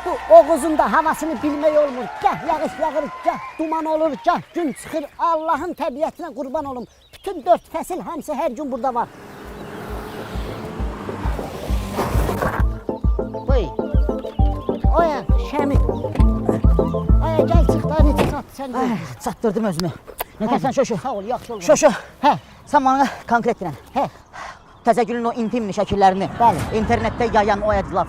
bu Oğuz'un da havasını bilmək olmur. Gah yağış yağır, gah duman olur, gah gün çıxır. Allah'ın təbiətinə qurban olum. Bütün 4 fəsil hamısı hər gün burada var. Buyur. Oya, Şəmi. Oya, gəl çıx da, necə çatdı sən? Çatdırdım özümü. Ne dersen Şoşu? Sağ ol, yaxşı olun. Şoşu. Hə. Sen bana konkret dinle. Hə. Təzəgülün o intimli şəkillərini Bəli. internette yayan o ədlaf,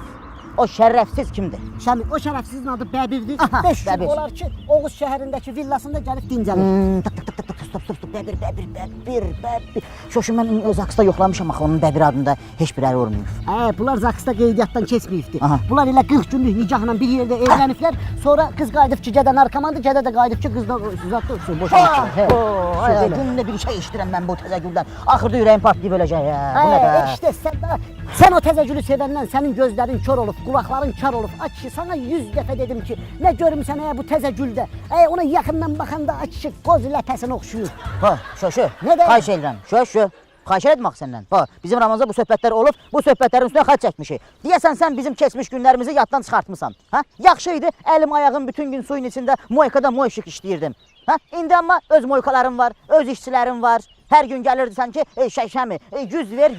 o şərəfsiz kimdir? Şəmi, o şərəfsizin adı Bəbirdir. Aha, 5 gün Bəbir. olar ki, Oğuz şəhərindəki villasında gəlib dincəlir. Tık tık tık tık tık stop Bəbir. Şoşu mən öz aksda yoxlamışam axı onun Bəbir adında heç bir əri olmayıb. Bunlar Zaksda qeydiyyatdan keçməyibdi. Aha. Bunlar elə 40 günlük nikahla bir yerdə evləniblər. Sonra qız qayıdıb ki, gədə narkomandır, gədə də qayıdıb ki, qız da uzatdı, boşanmışlar. Günde bir şey iştirəm mən bu Təzəgüldən. Axırda ürəyim partlayıb öləcək ya. Bu nə də? İşte sən o Təzəgülü sevəndən sənin gözlərin kör olub, qulaqların kar olub. Ay kişi, sana 100 dəfə dedim ki, nə görmüsən bu Təzəgüldə? Ona yaxından baxanda ay kişi, qoz ləpəsinə oxşuyur. Şoşu, Nə də? xahiş edirəm. Şoşu, xahiş etdim axı səndən. Bizim aramızda bu söhbətlər olub, bu söhbətlərin üstünə xətt çəkmişik. Deyəsən sən bizim keçmiş günlərimizi yaddan çıxartmısan. Yaxşı idi, əlim ayağım bütün gün suyun içində moykada moyşik işləyirdim. İndi amma öz moykalarım var, öz işçilərim var. Hər gün gəlirdisən ki, Şəmi, 100 ver.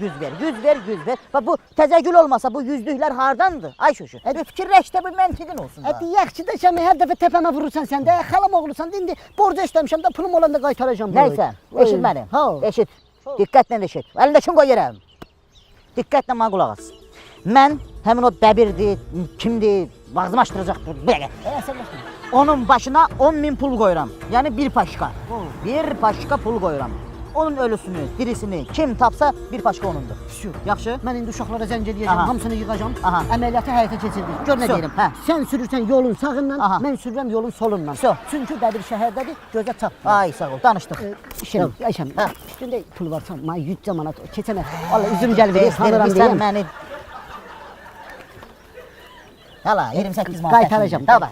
Bu Təzəgül olmasa bu yüzlüklər hardandır? Ay Şoşu, bir fikirləş də bir məntiqin olsun da. Deyək ki də Şəmi, hər dəfə təpəmə vurursan sən də, xalam oğlusan da, indi borca işləmişəm də, pulum olanda qaytaracam. Nəysə, eşit məni, eşit. Diqqətlə eşit. Əlindəkin qoy yerəm. Diqqətlə mənə qulaq as. Mən həmin o Bəbirdir, kimdir, ağzımı açdıracaq. Onun başına 10.000 pul qoyuram. Yəni bir paşka. Bir paşka pul qoyuram. Onun ölüsünü, dirisini kim tapsa bir paşka onundur. Yaxşı? Mən indi uşaqlara zəng edəcəm, hamısını yığacam, Aha. əməliyyatı həyata keçirdik. Gör nə deyirəm. Sən sürürsən yolun sağından, mən sürürəm yolun solundan. Çünki Bəbir şəhərdədir, gözə çatmır. Ay sağ ol, danışdıq. Ayşəm, üstündə pul varsa, mənə 100 manat keçənə. Valla üzüm gəl verir, sanıram deyəm. Məni... Hala, 28 manat. Qaytaracam. Tamam.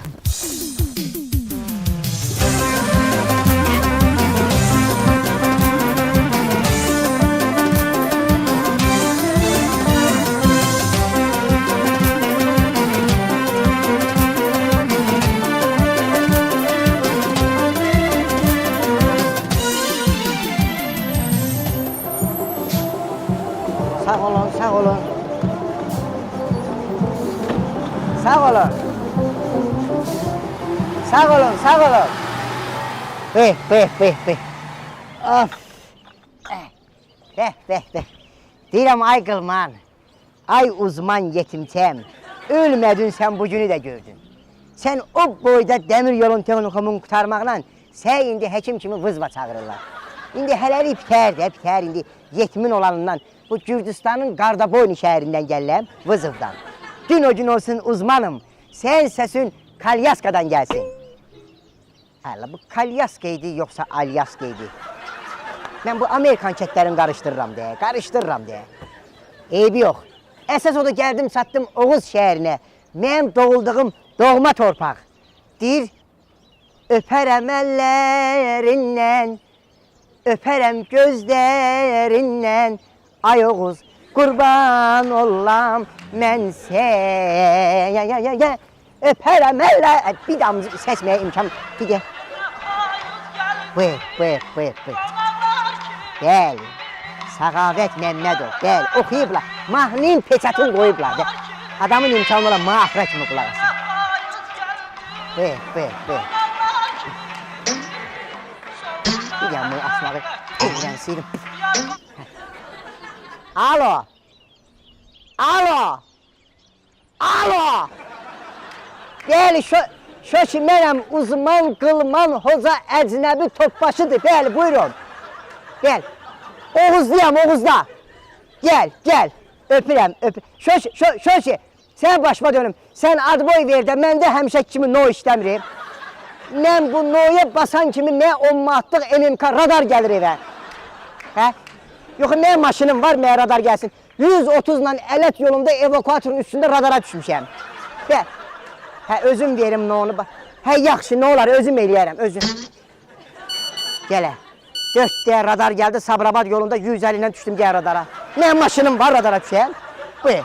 Sağ olun, sağ olun. Sağ olun. Sağ olun, sağ olun. Beh. Of. Deyirəm ay qılman, ay uzman yetimçəm, ölmədin sən bu günü də gördün. Sən o boyda dəmir yolun texnikumunu qutarmaqla sən indi həkim kimi vızva çağırırlar. İndi hələlik bitər indi yetimin olanından. Bu Gürcistanın Qardaboyni şəhərindən gəlirəm, Vızıvdan. Gün o gün olsun uzmanım, sən səsin Kalyaskadan gəlsin. Hələ bu Kalyaska idi, yoxsa Alyaska idi. Mən bu Amerikan kətlərini qarışdırıram deyə. Eybi yox. Əsas o da gəldim, çatdım Oğuz şəhərinə. Mənim doğulduğum doğma torpaq. Deyir, öpərəm əllərindən, öpərəm gözlərindən. Ay Oğuz, qurban olam mən sən. Öpərəm əllə. Bir damcı səsməyə imkan. Bir də. Buyur. Bəli. Səğavət Məmmədov. Bəli, oxuyublar. Mahnının peçatını qoyublar. Adamın imkanı olan mağafra kimi qulaq asın. Buyur. Bir də bunu asmağı öyrənsiydim. Alo. Bəli, şoşi mənəm uzman, qılman, hoca, əcnəbi, topbaşıdır. Bəli, buyurun. Gəl. Oğuzda. Gəl. Öpürəm. Şoşi, sən başıma dönüm. Sən adboy ver də, məndə həmişə kimi no işləmirim. Mən bu noya basan kimi nə 10 manatlıq MMK radar gəlir evə. Yox, mənim maşınım var, mənə radar gəlsin. 130-la Ələt yolunda evakuatorun üstündə radara düşmüşəm. Özüm verim nə onu. Yaxşı, nə olar, özüm eləyərəm, özüm. Gələ. 4 dəyə radar gəldi, Sabirabad yolunda 150 ilə düşdüm gəl radara. Mənim maşınım var, radara düşəyəm. Buyur.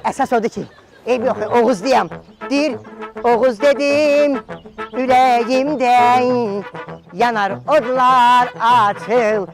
Əsas odur ki, Ey yok, Oğuz diyem. Dir, Oğuz dedim, yüreğimden yanar odlar açıl.